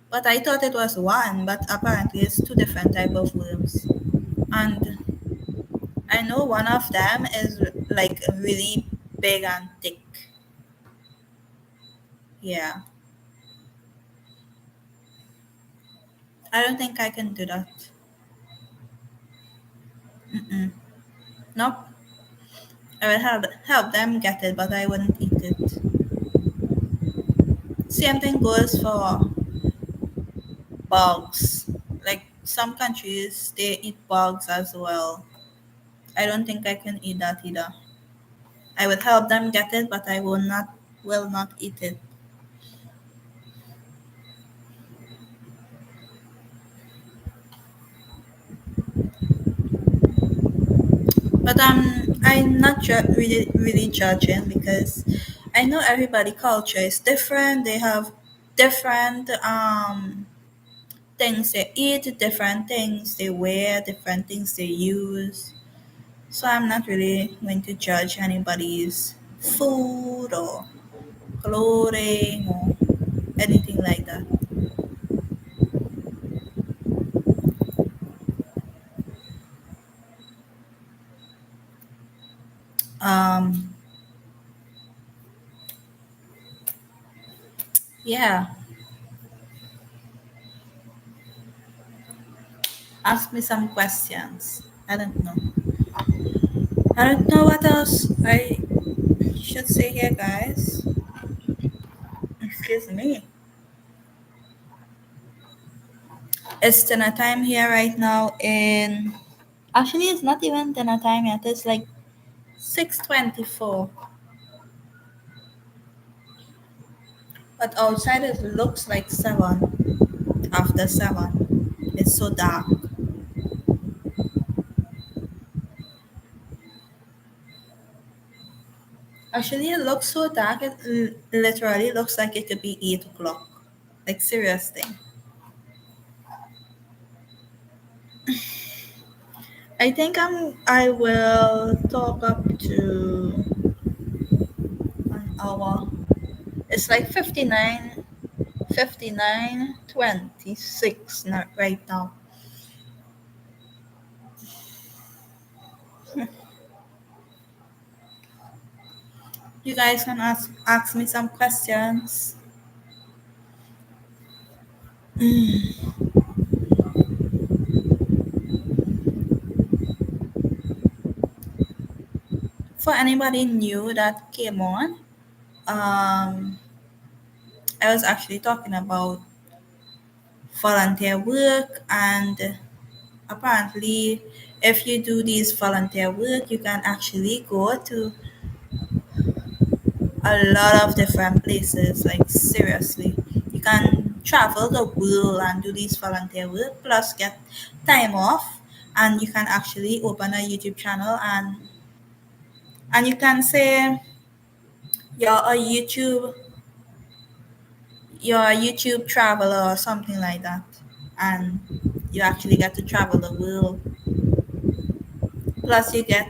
But I thought it was one, but apparently it's two different type of worms. And I know one of them is like really big and thick. Yeah. I don't think I can do that. Mm-mm. Nope. I would help them get it, but I wouldn't eat it. Same thing goes for bugs. Like some countries, they eat bugs as well. I don't think I can eat that either. I would help them get it, but I will not eat it. But I'm not really judging because I know everybody culture is different. They have different things they eat, different things they wear, different things they use. So I'm not really going to judge anybody's food or clothing or anything like that. Um, yeah, ask me some questions. I don't know. I don't know what else I should say here, guys. Excuse me. It's dinner time here right now in. Actually, it's not even dinner time yet. It's like 6:24. But outside it looks like 7 after 7. It's so dark. Actually, it looks so dark. It literally looks like it could be 8 o'clock. Like seriously. I think I will talk up to an hour. It's like 59:26 right now. You guys can ask me some questions. For anybody new that came on, um, I was actually talking about volunteer work. And apparently, if you do these volunteer work, you can actually go to a lot of different places. Like, seriously, you can travel the world and do these volunteer work, plus get time off. And you can actually open a YouTube channel, and you can say you're a YouTube traveler or something like that, and you actually get to travel the world. Plus, you get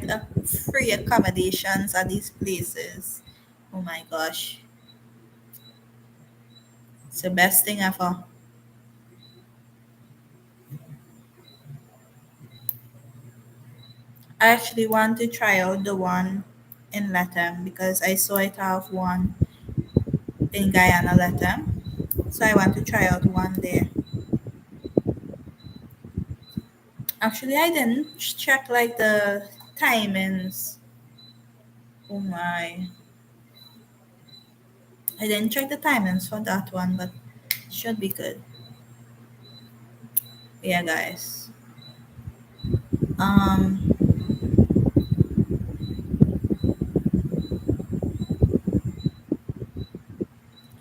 free accommodations at these places. Oh my gosh, it's the best thing ever. I actually want to try out the one in Latam because I saw it have one in Guyana, Latam. So I want to try out one there. Actually, I didn't check like the timings. Oh my. I didn't check the timings for that one, but should be good. Yeah, guys. Um,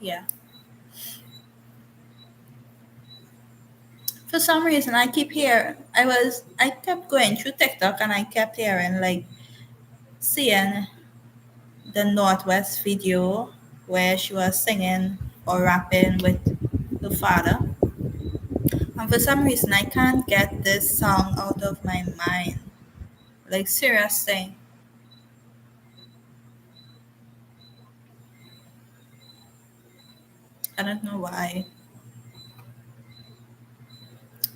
yeah. For some reason, I kept going through TikTok and I kept hearing like seeing the Northwest video where she was singing or rapping with the father. And for some reason, I can't get this song out of my mind. Like, serious thing. I don't know why.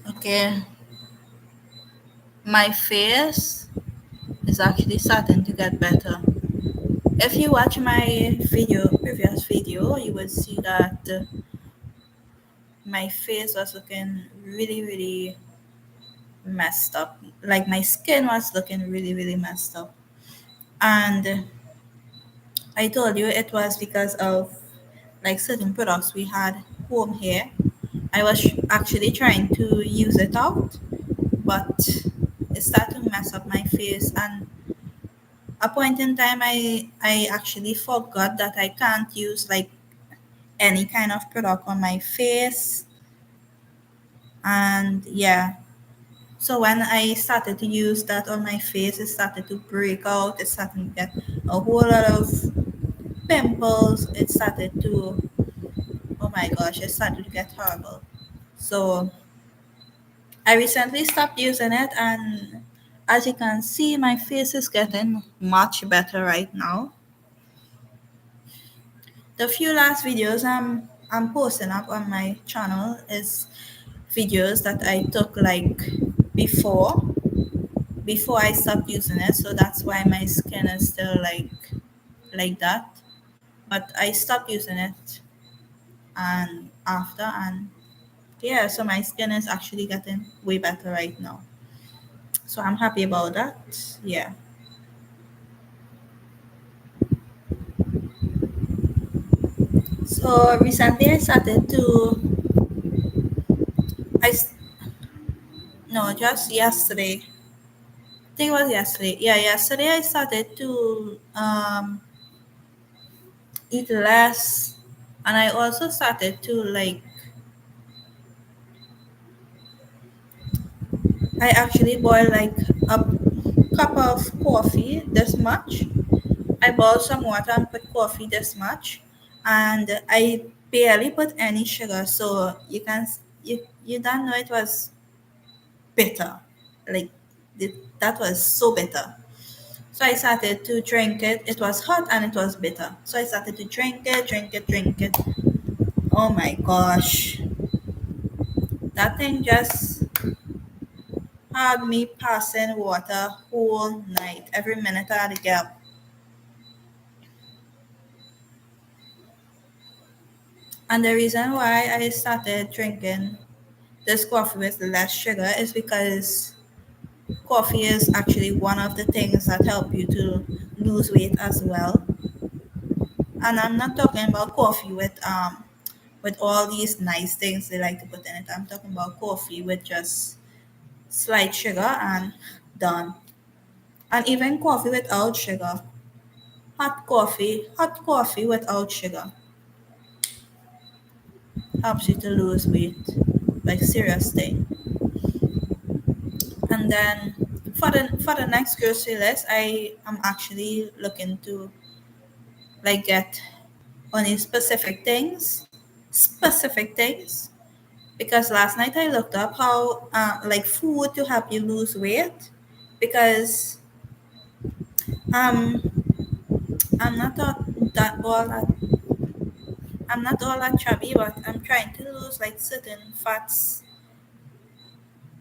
Okay, my face is actually starting to get better. If you watch my previous video, you would see that my face was looking really, really messed up. Like, my skin was looking really, really messed up. And I told you it was because of like certain products we had home here. I was actually trying to use it out, but it started to mess up my face. And a point in time, I actually forgot that I can't use like any kind of product on my face. And yeah, so when I started to use that on my face, it started to break out. It started to get a whole lot of pimples. It started to, oh my gosh, it started to get horrible. So I recently stopped using it, and as you can see, my face is getting much better right now. The few last videos I'm posting up on my channel is videos that I took like before before I stopped using it. So that's why my skin is still like that. But I stopped using it and after, and yeah, so my skin is actually getting way better right now. So I'm happy about that. Yeah. So recently I started to I s- no, just yesterday. I think it was yesterday. Yeah, yesterday I started to eat less, and I also started to like I actually boiled like a cup of coffee this much. I boiled some water and put coffee this much, and I barely put any sugar. So you don't know it was bitter, like that was so bitter. So I started to drink it. It was hot and it was bitter. So I started to drink it, drink it, drink it. Oh my gosh, that thing just had me passing water whole night. Every minute I had to get up. And the reason why I started drinking this coffee with less sugar is because coffee is actually one of the things that help you to lose weight as well. And I'm not talking about coffee with all these nice things they like to put in it. I'm talking about coffee with just slight sugar and done. And even coffee without sugar. Hot coffee without sugar helps you to lose weight. Like serious thing. And then for the next grocery list, I am actually looking to like get only specific things. Because last night I looked up how like food to help you lose weight. Because um I'm not all that all that I'm not all that chubby, but I'm trying to lose like certain fats,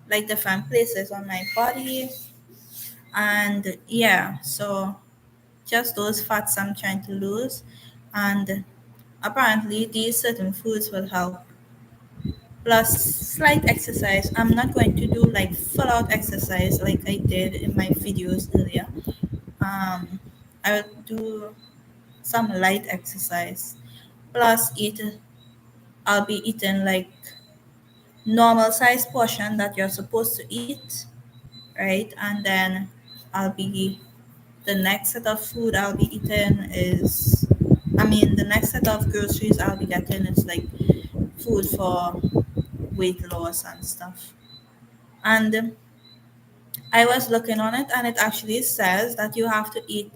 like different places on my body, and yeah, so just those fats I'm trying to lose, and apparently these certain foods will help. Plus slight exercise. I'm not going to do like full out exercise like I did in my videos earlier. Um, I will do some light exercise. Plus eat. I'll be eating like normal size portion that you're supposed to eat, right? And then I'll be the next set of food I'll be eating is, I mean, the next set of groceries I'll be getting is like food for weight loss and stuff. And I was looking on it, and it actually says that you have to eat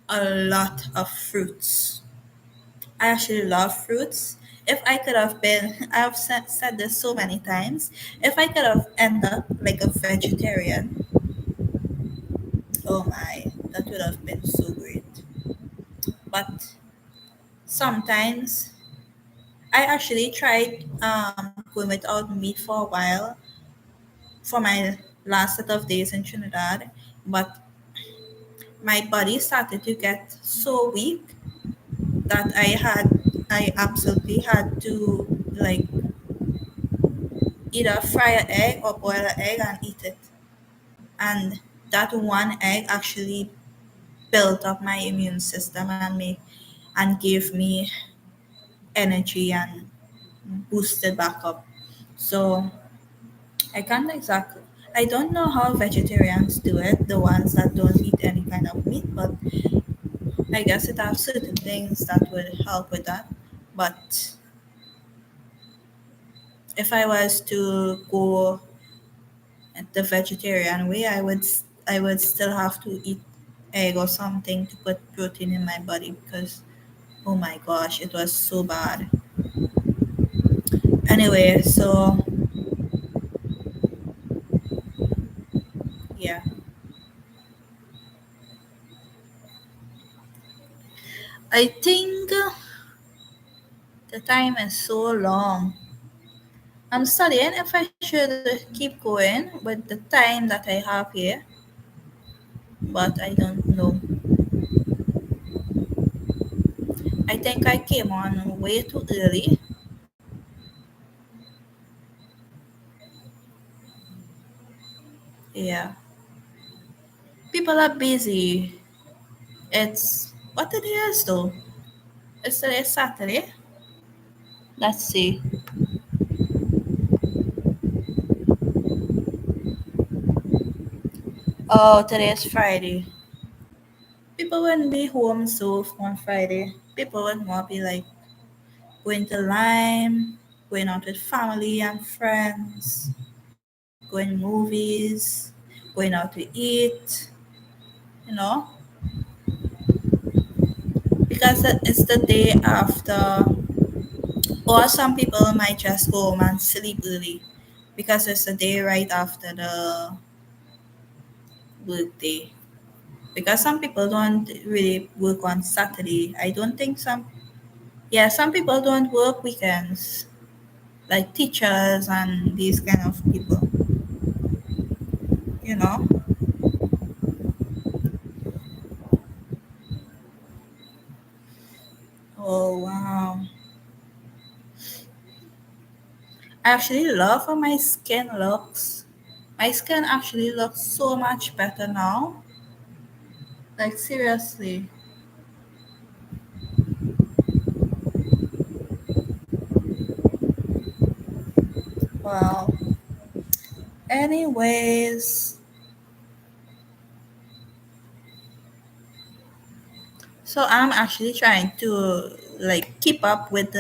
a lot of fruits. I actually love fruits. If I could have been, I've said this so many times, if I could have ended up like a vegetarian, oh my, that would have been so great. But sometimes I actually tried going without meat for a while for my last set of days in Trinidad, but my body started to get so weak that I absolutely had to like either fry an egg or boil an egg and eat it. And that one egg actually built up my immune system and gave me energy and boosted back up. So I can't exactly. I don't know how vegetarians do it, the ones that don't eat any kind of meat, but I guess it has certain things that would help with that. But if I was to go the vegetarian way, I would still have to eat egg or something to put protein in my body because oh my gosh, it was so bad. Anyway, so yeah, I think the time is so long. I'm studying if I should keep going with the time that I have here, but I don't know. I think I came on way too early. Yeah, people are busy. It's what it is though. It's today Saturday. Let's see. Oh, today is Friday. People wouldn't be home so on Friday. People would more be like going to Lime, going out with family and friends, going movies, going out to eat, you know, because it's the day after, or some people might just go home and sleep early because it's the day right after the work day. Because some people don't really work on Saturday. I don't think some, yeah, some people don't work weekends, like teachers and these kind of people, you know. Oh wow. I actually love how my skin looks. My skin actually looks so much better now. Like seriously. Well, anyways, so I'm actually trying to like keep up with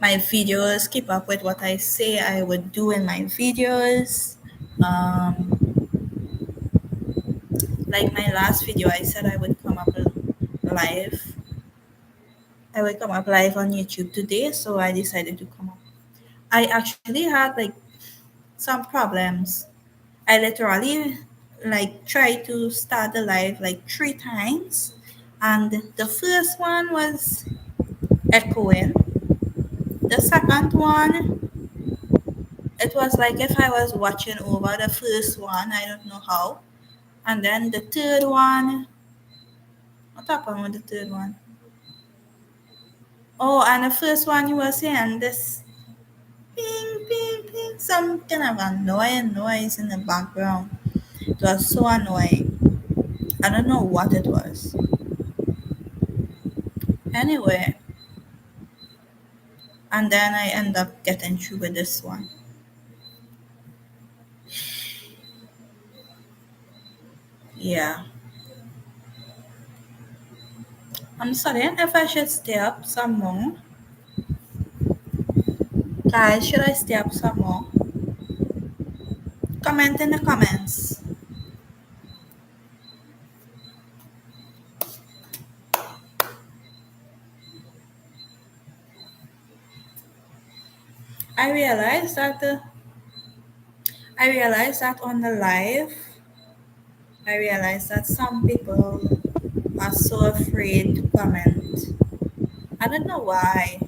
my videos, keep up with what I say I would do in my videos. Um, like my last video, I said I would come up live. I would come up live on YouTube today, so I decided to come up. I actually had like some problems. I literally like tried to start the live like 3 times, and the first one was echoing. The second one, it was like if I was watching over the first one. I don't know how. And then the third one, what happened with the third one? Oh, and the first one you were saying this ping, ping, ping, some kind of annoying noise in the background. It was so annoying. I don't know what it was. Anyway, and then I end up getting through with this one. Yeah. I'm sorry if I should stay up some more. Guys, should I stay up some more? Comment in the comments. I realized that on the live, I realized that some people are so afraid to comment. I don't know why.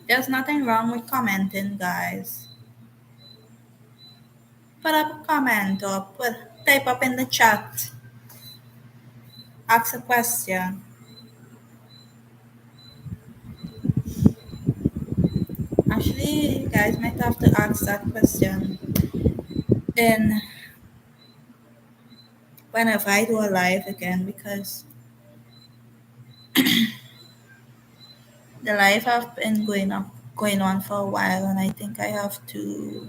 There's nothing wrong with commenting, guys. Put up a comment or type up in the chat. Ask a question. Actually, you guys might have to ask that question in whenever I do a live again because the live have been going on for a while and I think I have to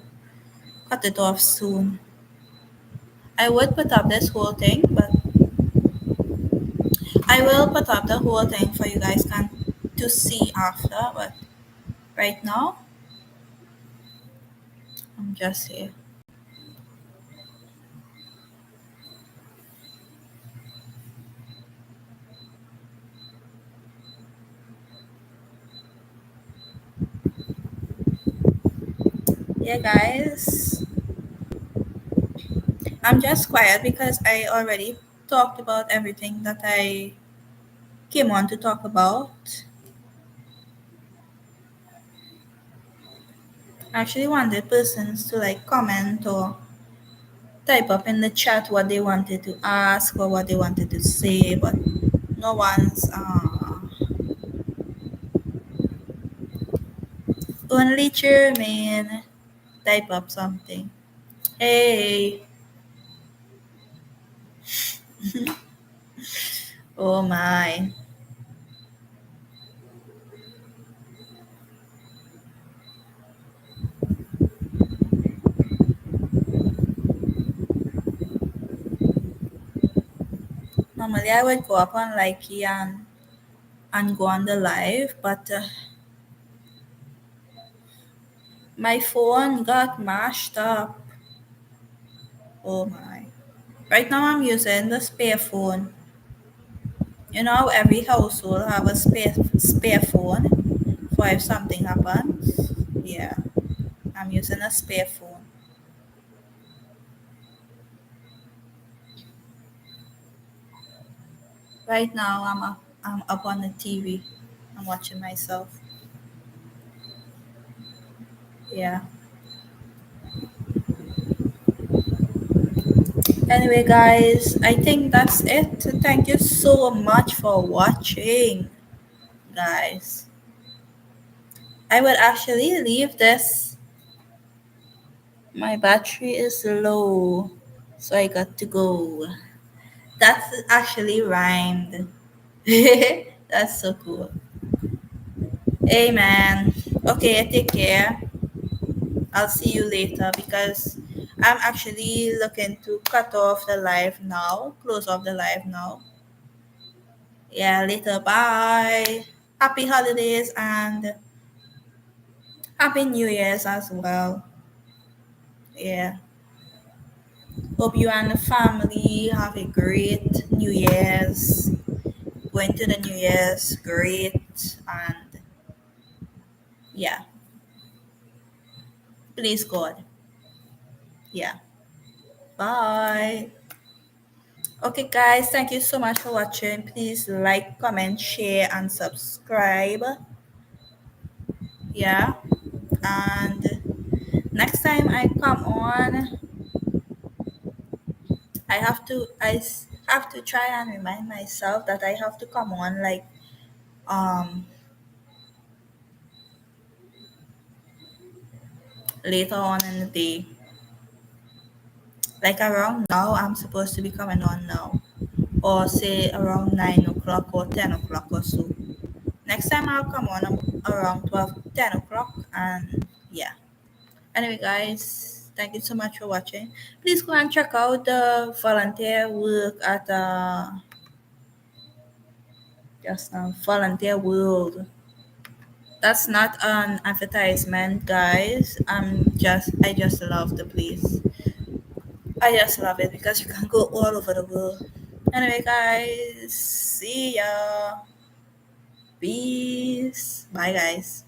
cut it off soon. I would put up this whole thing, but I will put up the whole thing for you guys can to see after, but right now I'm just here. Yeah guys. I'm just quiet because I already talked about everything that I came on to talk about. I actually wanted persons to like comment or type up in the chat what they wanted to ask or what they wanted to say, but no one's only Jermaine type up something. Hey, oh my. Normally I would go up on Likey and go on the live, but my phone got mashed up. Oh my. Right now I'm using the spare phone. You know how every household have a spare phone for if something happens? Yeah, I'm using a spare phone. Right now I'm up on the TV. I'm watching myself. Yeah. Anyway guys, I think that's it. Thank you so much for watching, guys. I will actually leave this. My battery is low, so I got to go. That's actually rhymed. That's so cool. Amen. Okay, take care. I'll see you later because I'm actually looking to cut off the live now, close off the live now. Yeah, later. Bye. Happy holidays and happy New Year's as well. Yeah. Hope you and the family have a great New Year's. Going to the New Year's, great. And yeah, please God. Yeah. Bye. Okay, guys, thank you so much for watching. Please like, comment, share, and subscribe. Yeah. And next time I come on, I have to try and remind myself that I have to come on like um later on in the day. Like around now, I'm supposed to be coming on now. Or say around 9 o'clock or 10 o'clock or so. Next time I'll come on around 12, 10 o'clock, and yeah. Anyway, guys, thank you so much for watching. Please go and check out the volunteer work at just Volunteer World. That's not an advertisement, guys. I just love the place. I just love it because you can go all over the world. Anyway, guys, see ya. Peace. Bye, guys.